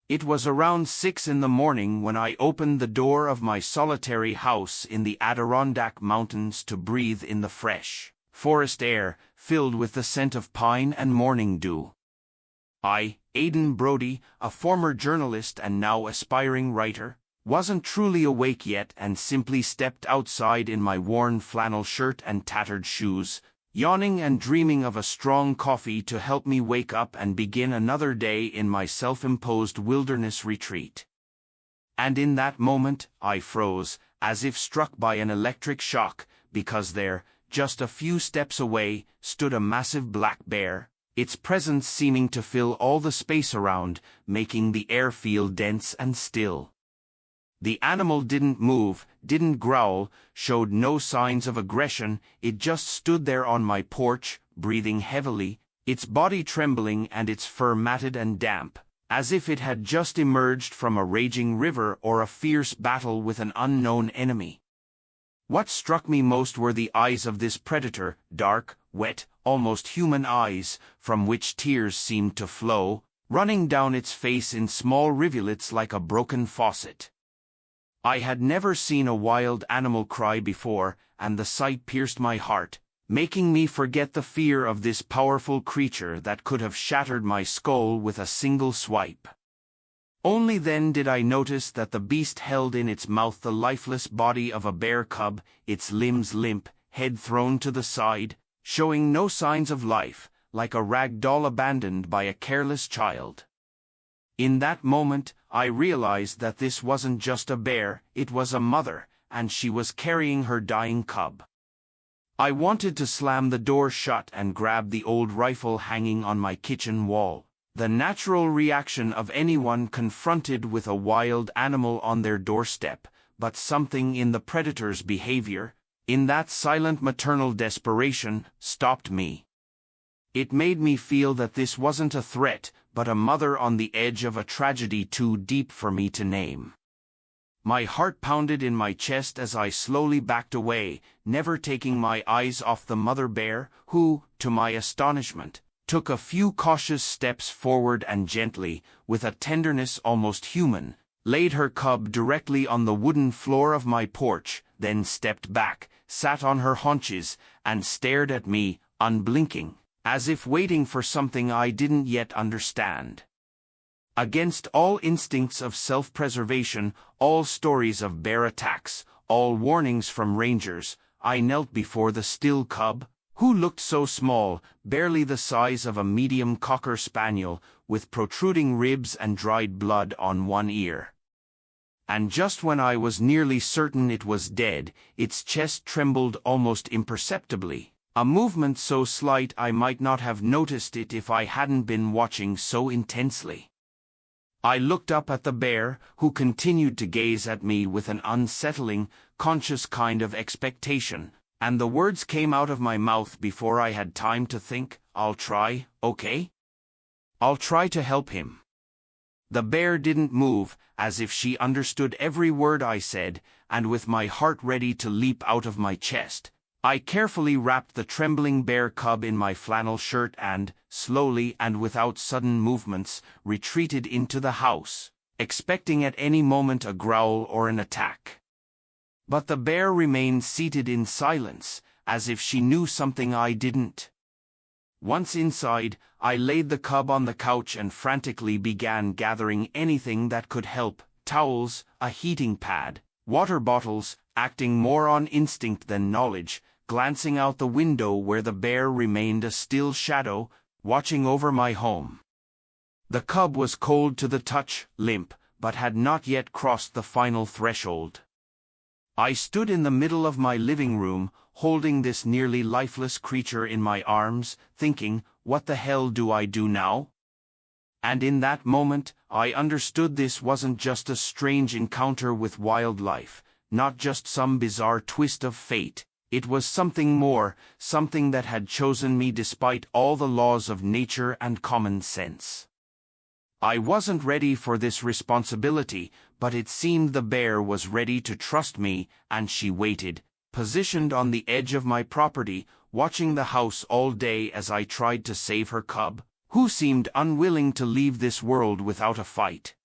It was around 6 in the morning when I opened the door of my solitary house in the Adirondack Mountains to breathe in the fresh forest air, filled with the scent of pine and morning dew. I, Aiden Brody, a former journalist and now aspiring writer, wasn't truly awake yet and simply stepped outside in my worn flannel shirt and tattered shoes, yawning and dreaming of a strong coffee to help me wake up and begin another day in my self-imposed wilderness retreat. And in that moment, I froze, as if struck by an electric shock, because there, just a few steps away, stood a massive black bear, its presence seeming to fill all the space around, making the air feel dense and still. The animal didn't move, didn't growl, showed no signs of aggression. It just stood there on my porch, breathing heavily, its body trembling and its fur matted and damp, as if it had just emerged from a raging river or a fierce battle with an unknown enemy. What struck me most were the eyes of this predator, dark, wet, almost human eyes, from which tears seemed to flow, running down its face in small rivulets like a broken faucet. I had never seen a wild animal cry before, and the sight pierced my heart, making me forget the fear of this powerful creature that could have shattered my skull with a single swipe. Only then did I notice that the beast held in its mouth the lifeless body of a bear cub, its limbs limp, head thrown to the side, showing no signs of life, like a rag doll abandoned by a careless child. In that moment, I realized that this wasn't just a bear, it was a mother, and she was carrying her dying cub. I wanted to slam the door shut and grab the old rifle hanging on my kitchen wall, the natural reaction of anyone confronted with a wild animal on their doorstep, but something in the predator's behavior, in that silent maternal desperation, stopped me. It made me feel that this wasn't a threat, but a mother on the edge of a tragedy too deep for me to name. My heart pounded in my chest as I slowly backed away, never taking my eyes off the mother bear, who, to my astonishment, took a few cautious steps forward and gently, with a tenderness almost human, laid her cub directly on the wooden floor of my porch, then stepped back, sat on her haunches, and stared at me, unblinking, as if waiting for something I didn't yet understand. Against all instincts of self-preservation, all stories of bear attacks, all warnings from rangers, I knelt before the still cub, who looked so small, barely the size of a medium cocker spaniel, with protruding ribs and dried blood on one ear. And just when I was nearly certain it was dead, its chest trembled almost imperceptibly, a movement so slight I might not have noticed it if I hadn't been watching so intensely. I looked up at the bear, who continued to gaze at me with an unsettling, conscious kind of expectation, and the words came out of my mouth before I had time to think. "I'll try, okay? I'll try to help him." The bear didn't move, as if she understood every word I said, and with my heart ready to leap out of my chest, I carefully wrapped the trembling bear cub in my flannel shirt and, slowly and without sudden movements, retreated into the house, expecting at any moment a growl or an attack. But the bear remained seated in silence, as if she knew something I didn't. Once inside, I laid the cub on the couch and frantically began gathering anything that could help: towels, a heating pad, water bottles, acting more on instinct than knowledge, glancing out the window where the bear remained a still shadow, watching over my home. The cub was cold to the touch, limp, but had not yet crossed the final threshold. I stood in the middle of my living room, holding this nearly lifeless creature in my arms, thinking, what the hell do I do now? And in that moment, I understood this wasn't just a strange encounter with wildlife, not just some bizarre twist of fate. It was something more, something that had chosen me despite all the laws of nature and common sense. I wasn't ready for this responsibility, but it seemed the bear was ready to trust me, and she waited, positioned on the edge of my property, watching the house all day as I tried to save her cub, who seemed unwilling to leave this world without a fight.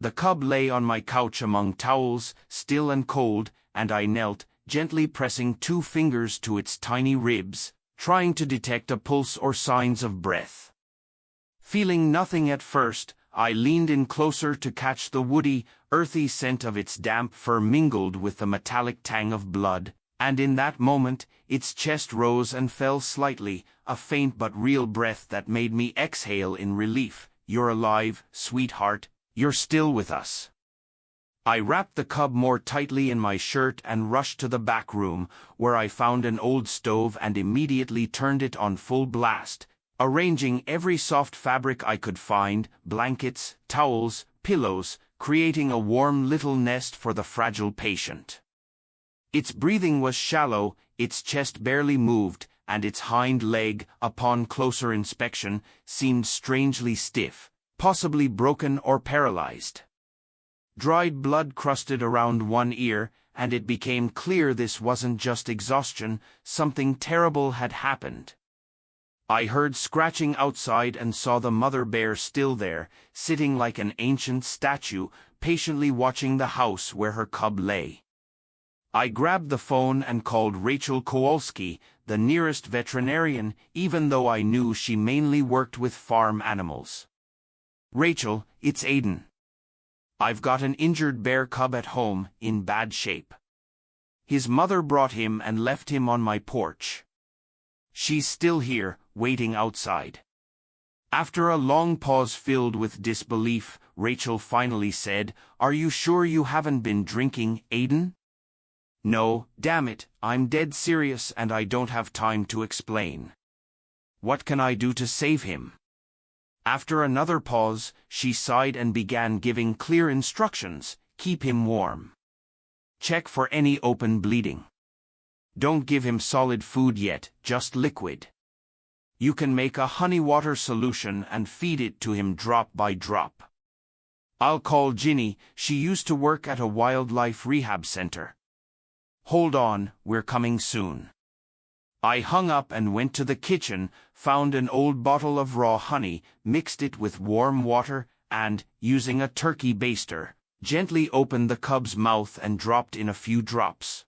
The cub lay on my couch among towels, still and cold, and I knelt, gently pressing 2 fingers to its tiny ribs, trying to detect a pulse or signs of breath. Feeling nothing at first, I leaned in closer to catch the woody, earthy scent of its damp fur mingled with the metallic tang of blood, and in that moment, its chest rose and fell slightly, a faint but real breath that made me exhale in relief. "You're alive, sweetheart, you're still with us." I wrapped the cub more tightly in my shirt and rushed to the back room, where I found an old stove and immediately turned it on full blast, arranging every soft fabric I could find, blankets, towels, pillows, creating a warm little nest for the fragile patient. Its breathing was shallow, its chest barely moved, and its hind leg, upon closer inspection, seemed strangely stiff, possibly broken or paralyzed. Dried blood crusted around one ear, and it became clear this wasn't just exhaustion, something terrible had happened. I heard scratching outside and saw the mother bear still there, sitting like an ancient statue, patiently watching the house where her cub lay. I grabbed the phone and called Rachel Kowalski, the nearest veterinarian, even though I knew she mainly worked with farm animals. "Rachel, it's Aiden. I've got an injured bear cub at home, in bad shape. His mother brought him and left him on my porch. She's still here, waiting outside." After a long pause filled with disbelief, Rachel finally said, "Are you sure you haven't been drinking, Aiden?" "No, damn it, I'm dead serious and I don't have time to explain. What can I do to save him?" After another pause, she sighed and began giving clear instructions. "Keep him warm. Check for any open bleeding. Don't give him solid food yet, just liquid. You can make a honey water solution and feed it to him drop by drop. I'll call Ginny, she used to work at a wildlife rehab center. Hold on, we're coming soon." I hung up and went to the kitchen, found an old bottle of raw honey, mixed it with warm water, and, using a turkey baster, gently opened the cub's mouth and dropped in a few drops.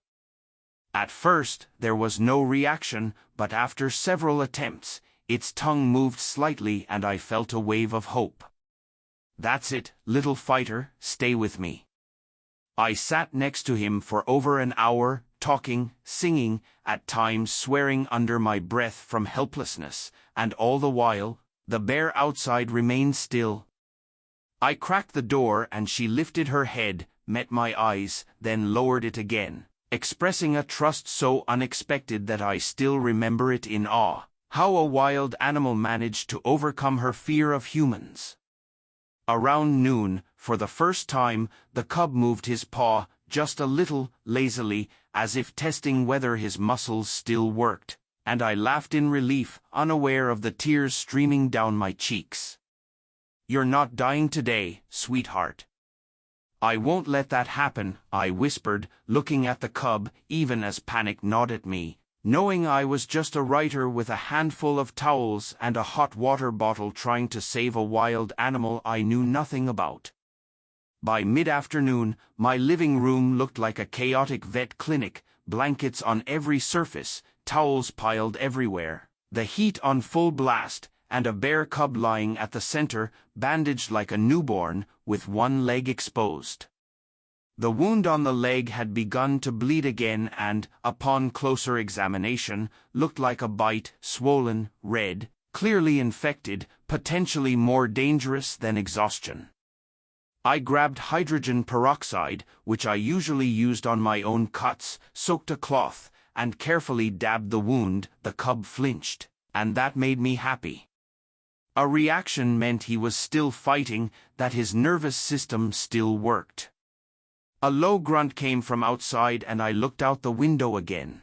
At first, there was no reaction, but after several attempts, its tongue moved slightly and I felt a wave of hope. "That's it, little fighter, stay with me." I sat next to him for over an hour, talking, singing, at times swearing under my breath from helplessness, and all the while, the bear outside remained still. I cracked the door and she lifted her head, met my eyes, then lowered it again, expressing a trust so unexpected that I still remember it in awe. How a wild animal managed to overcome her fear of humans. Around noon, for the first time, the cub moved his paw, just a little, lazily, as if testing whether his muscles still worked, and I laughed in relief, unaware of the tears streaming down my cheeks. "You're not dying today, sweetheart." "I won't let that happen," I whispered, looking at the cub, even as panic gnawed at me, knowing I was just a writer with a handful of towels and a hot water bottle trying to save a wild animal I knew nothing about. By mid-afternoon, my living room looked like a chaotic vet clinic, blankets on every surface, towels piled everywhere, the heat on full blast, and a bear cub lying at the center, bandaged like a newborn, with one leg exposed. The wound on the leg had begun to bleed again and, upon closer examination, looked like a bite, swollen, red, clearly infected, potentially more dangerous than exhaustion. I grabbed hydrogen peroxide, which I usually used on my own cuts, soaked a cloth, and carefully dabbed the wound. The cub flinched, and that made me happy. A reaction meant he was still fighting, that his nervous system still worked. A low grunt came from outside and I looked out the window again.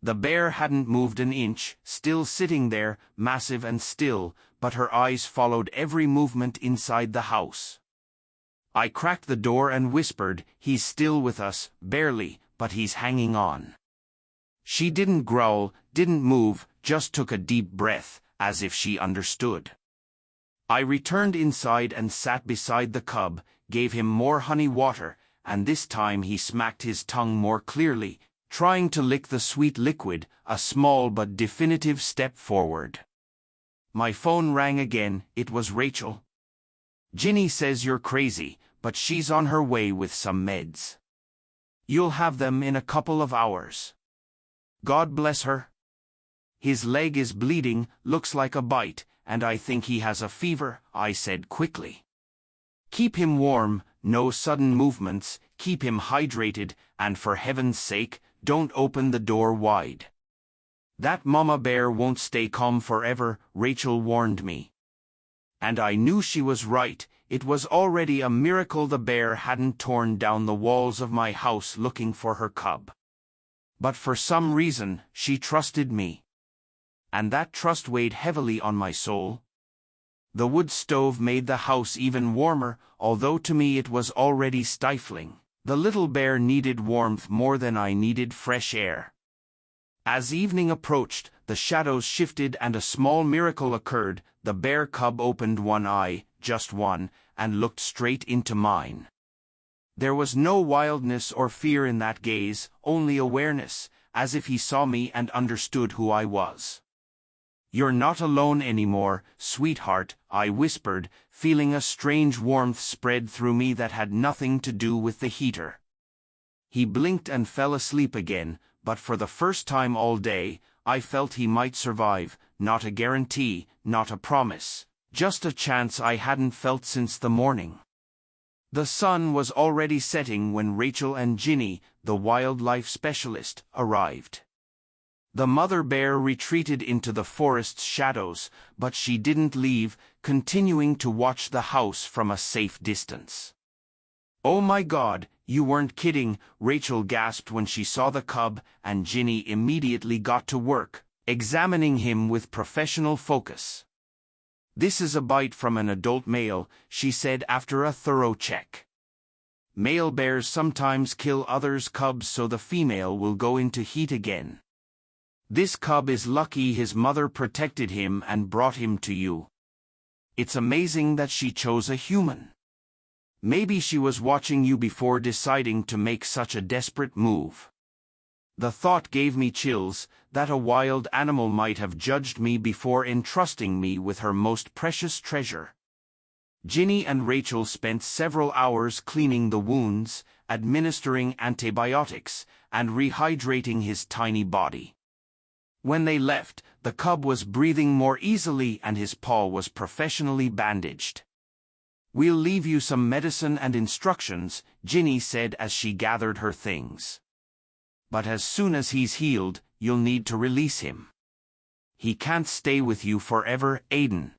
The bear hadn't moved an inch, still sitting there, massive and still, but her eyes followed every movement inside the house. I cracked the door and whispered, "He's still with us, barely, but he's hanging on." She didn't growl, didn't move, just took a deep breath, as if she understood. I returned inside and sat beside the cub, gave him more honey water, and this time he smacked his tongue more clearly, trying to lick the sweet liquid, a small but definitive step forward. My phone rang again. It was Rachel. "Ginny says you're crazy, but she's on her way with some meds. You'll have them in a couple of hours. God bless her. His leg is bleeding, looks like a bite, and I think he has a fever," I said quickly. "Keep him warm, no sudden movements, keep him hydrated, and for heaven's sake, don't open the door wide. That mama bear won't stay calm forever," Rachel warned me. And I knew she was right. It was already a miracle the bear hadn't torn down the walls of my house looking for her cub. But for some reason, she trusted me. And that trust weighed heavily on my soul. The wood stove made the house even warmer, although to me it was already stifling. The little bear needed warmth more than I needed fresh air. As evening approached, the shadows shifted and a small miracle occurred. The bear cub opened one eye, just one, and looked straight into mine. There was no wildness or fear in that gaze, only awareness, as if he saw me and understood who I was. "You're not alone anymore, sweetheart," I whispered, feeling a strange warmth spread through me that had nothing to do with the heater. He blinked and fell asleep again, but for the first time all day, I felt he might survive. Not a guarantee, not a promise, just a chance I hadn't felt since the morning. The sun was already setting when Rachel and Ginny, the wildlife specialist, arrived. The mother bear retreated into the forest's shadows, but she didn't leave, continuing to watch the house from a safe distance. "Oh my God, you weren't kidding," Rachel gasped when she saw the cub, and Ginny immediately got to work, examining him with professional focus. "This is a bite from an adult male," she said after a thorough check. "Male bears sometimes kill others' cubs so the female will go into heat again. This cub is lucky his mother protected him and brought him to you. It's amazing that she chose a human. Maybe she was watching you before deciding to make such a desperate move." The thought gave me chills, that a wild animal might have judged me before entrusting me with her most precious treasure. Ginny and Rachel spent several hours cleaning the wounds, administering antibiotics, and rehydrating his tiny body. When they left, the cub was breathing more easily and his paw was professionally bandaged. "We'll leave you some medicine and instructions," Ginny said as she gathered her things. "But as soon as he's healed, you'll need to release him. He can't stay with you forever, Aiden."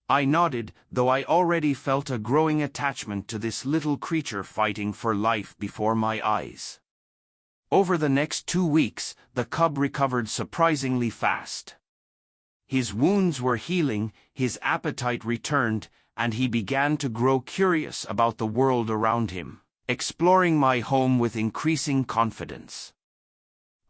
I nodded, though I already felt a growing attachment to this little creature fighting for life before my eyes. Over the next 2 weeks, the cub recovered surprisingly fast. His wounds were healing, his appetite returned, and he began to grow curious about the world around him, exploring my home with increasing confidence.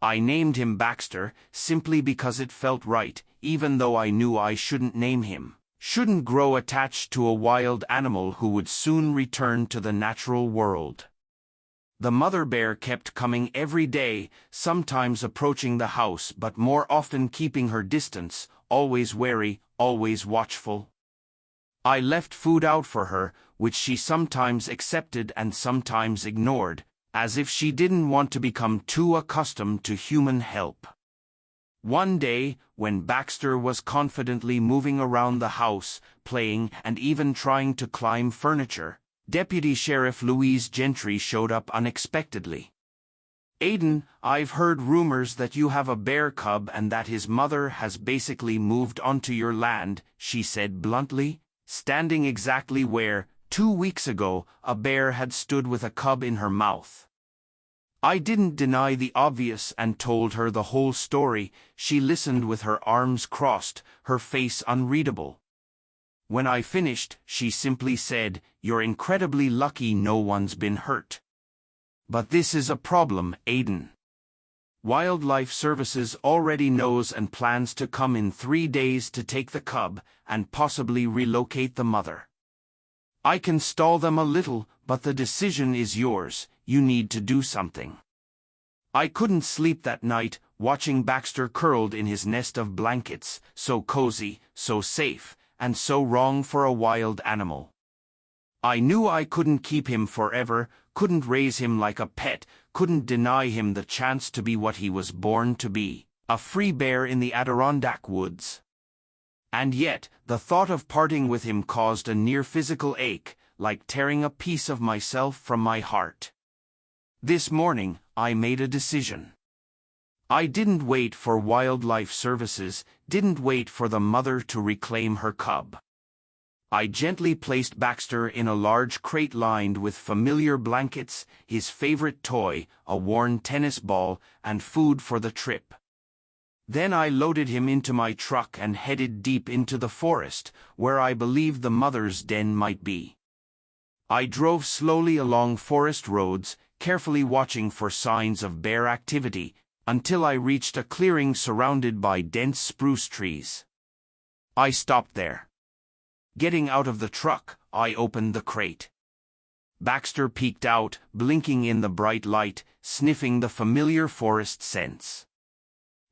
I named him Baxter, simply because it felt right, even though I knew I shouldn't name him. Shouldn't grow attached to a wild animal who would soon return to the natural world. The mother bear kept coming every day, sometimes approaching the house but more often keeping her distance, always wary, always watchful. I left food out for her, which she sometimes accepted and sometimes ignored, as if she didn't want to become too accustomed to human help. One day, when Baxter was confidently moving around the house, playing and even trying to climb furniture, Deputy Sheriff Louise Gentry showed up unexpectedly. "Aiden, I've heard rumors that you have a bear cub and that his mother has basically moved onto your land," she said bluntly, standing exactly where, 2 weeks ago, a bear had stood with a cub in her mouth. I didn't deny the obvious and told her the whole story. She listened with her arms crossed, her face unreadable. When I finished, she simply said, "You're incredibly lucky no one's been hurt. But this is a problem, Aiden. Wildlife Services already knows and plans to come in 3 days to take the cub and possibly relocate the mother. I can stall them a little, but the decision is yours. You need to do something. I couldn't sleep that night, watching Baxter curled in his nest of blankets, so cozy, so safe, and so wrong for a wild animal. I knew I couldn't keep him forever, couldn't raise him like a pet, couldn't deny him the chance to be what he was born to be, a free bear in the Adirondack woods. And yet, the thought of parting with him caused a near physical ache, like tearing a piece of myself from my heart. This morning, I made a decision. I didn't wait for Wildlife Services, didn't wait for the mother to reclaim her cub. I gently placed Baxter in a large crate lined with familiar blankets, his favorite toy, a worn tennis ball, and food for the trip. Then I loaded him into my truck and headed deep into the forest, where I believed the mother's den might be. I drove slowly along forest roads, carefully watching for signs of bear activity, until I reached a clearing surrounded by dense spruce trees. I stopped there. Getting out of the truck, I opened the crate. Baxter peeked out, blinking in the bright light, sniffing the familiar forest scents.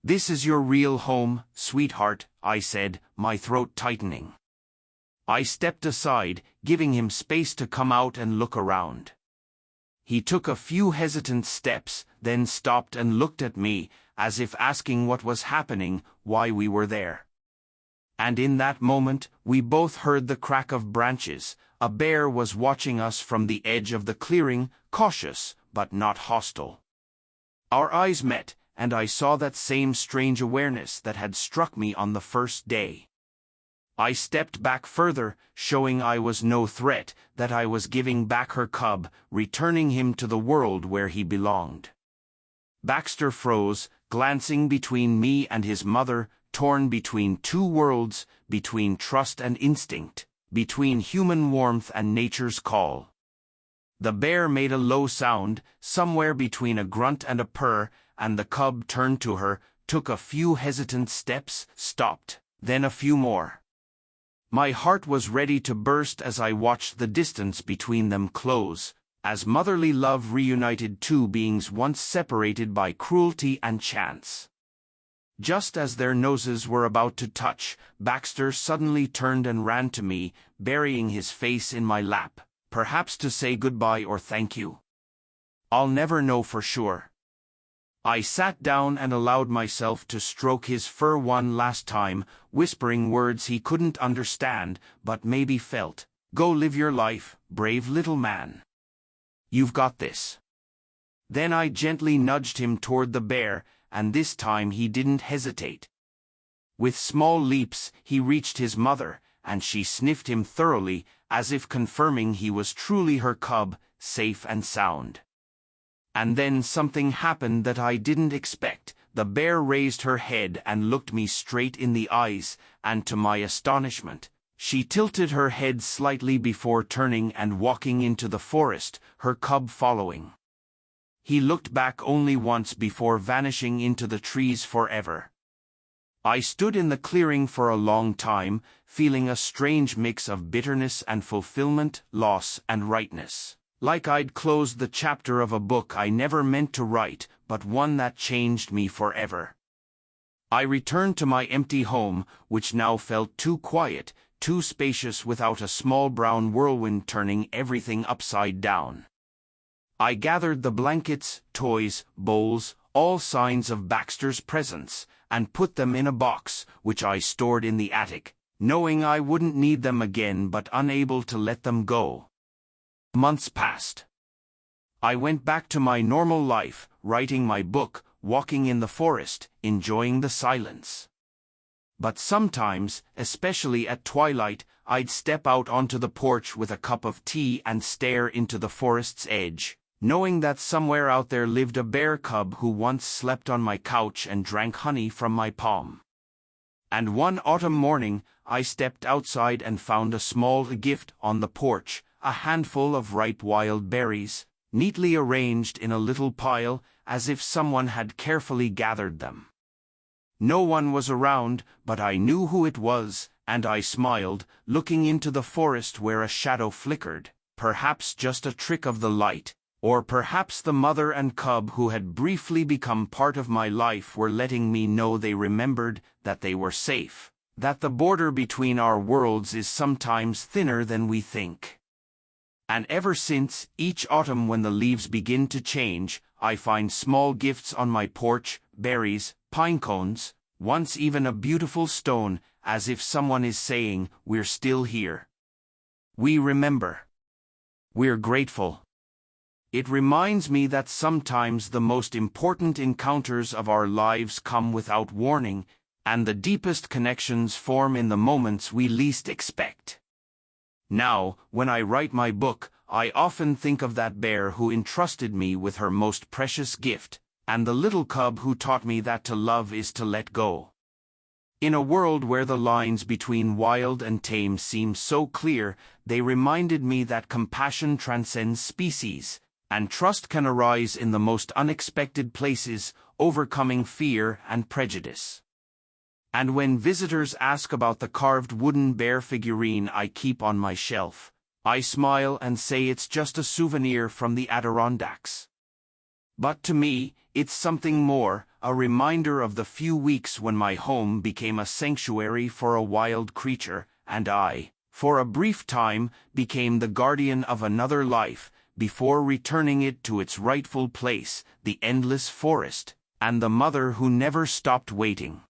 "This is your real home, sweetheart," I said, my throat tightening. I stepped aside, giving him space to come out and look around. He took a few hesitant steps, then stopped and looked at me, as if asking what was happening, why we were there. And in that moment, we both heard the crack of branches. A bear was watching us from the edge of the clearing, cautious, but not hostile. Our eyes met, and I saw that same strange awareness that had struck me on the first day. I stepped back further, showing I was no threat, that I was giving back her cub, returning him to the world where he belonged. Baxter froze, glancing between me and his mother, torn between two worlds, between trust and instinct, between human warmth and nature's call. The bear made a low sound, somewhere between a grunt and a purr, and the cub turned to her, took a few hesitant steps, stopped, then a few more. My heart was ready to burst as I watched the distance between them close, as motherly love reunited two beings once separated by cruelty and chance. Just as their noses were about to touch, Baxter suddenly turned and ran to me, burying his face in my lap, perhaps to say goodbye or thank you. I'll never know for sure. I sat down and allowed myself to stroke his fur one last time, whispering words he couldn't understand, but maybe felt. "Go live your life, brave little man. You've got this." Then I gently nudged him toward the bear, and this time he didn't hesitate. With small leaps, he reached his mother, and she sniffed him thoroughly, as if confirming he was truly her cub, safe and sound. And then something happened that I didn't expect. The bear raised her head and looked me straight in the eyes, and to my astonishment, she tilted her head slightly before turning and walking into the forest, her cub following. He looked back only once before vanishing into the trees forever. I stood in the clearing for a long time, feeling a strange mix of bitterness and fulfillment, loss and rightness. Like I'd closed the chapter of a book I never meant to write, but one that changed me forever. I returned to my empty home, which now felt too quiet, too spacious without a small brown whirlwind turning everything upside down. I gathered the blankets, toys, bowls, all signs of Baxter's presence, and put them in a box, which I stored in the attic, knowing I wouldn't need them again but unable to let them go. Months passed. I went back to my normal life, writing my book, walking in the forest, enjoying the silence. But sometimes, especially at twilight, I'd step out onto the porch with a cup of tea and stare into the forest's edge, knowing that somewhere out there lived a bear cub who once slept on my couch and drank honey from my palm. And one autumn morning, I stepped outside and found a small gift on the porch, a handful of ripe wild berries, neatly arranged in a little pile, as if someone had carefully gathered them. No one was around, but I knew who it was, and I smiled, looking into the forest where a shadow flickered, perhaps just a trick of the light, or perhaps the mother and cub who had briefly become part of my life were letting me know they remembered that they were safe, that the border between our worlds is sometimes thinner than we think. And ever since, each autumn when the leaves begin to change, I find small gifts on my porch, berries, pine cones, once even a beautiful stone, as if someone is saying, "We're still here. We remember. We're grateful." It reminds me that sometimes the most important encounters of our lives come without warning, and the deepest connections form in the moments we least expect. Now, when I write my book, I often think of that bear who entrusted me with her most precious gift, and the little cub who taught me that to love is to let go. In a world where the lines between wild and tame seem so clear, they reminded me that compassion transcends species, and trust can arise in the most unexpected places, overcoming fear and prejudice. And when visitors ask about the carved wooden bear figurine I keep on my shelf, I smile and say it's just a souvenir from the Adirondacks. But to me, it's something more, a reminder of the few weeks when my home became a sanctuary for a wild creature, and I, for a brief time, became the guardian of another life, before returning it to its rightful place, the endless forest, and the mother who never stopped waiting.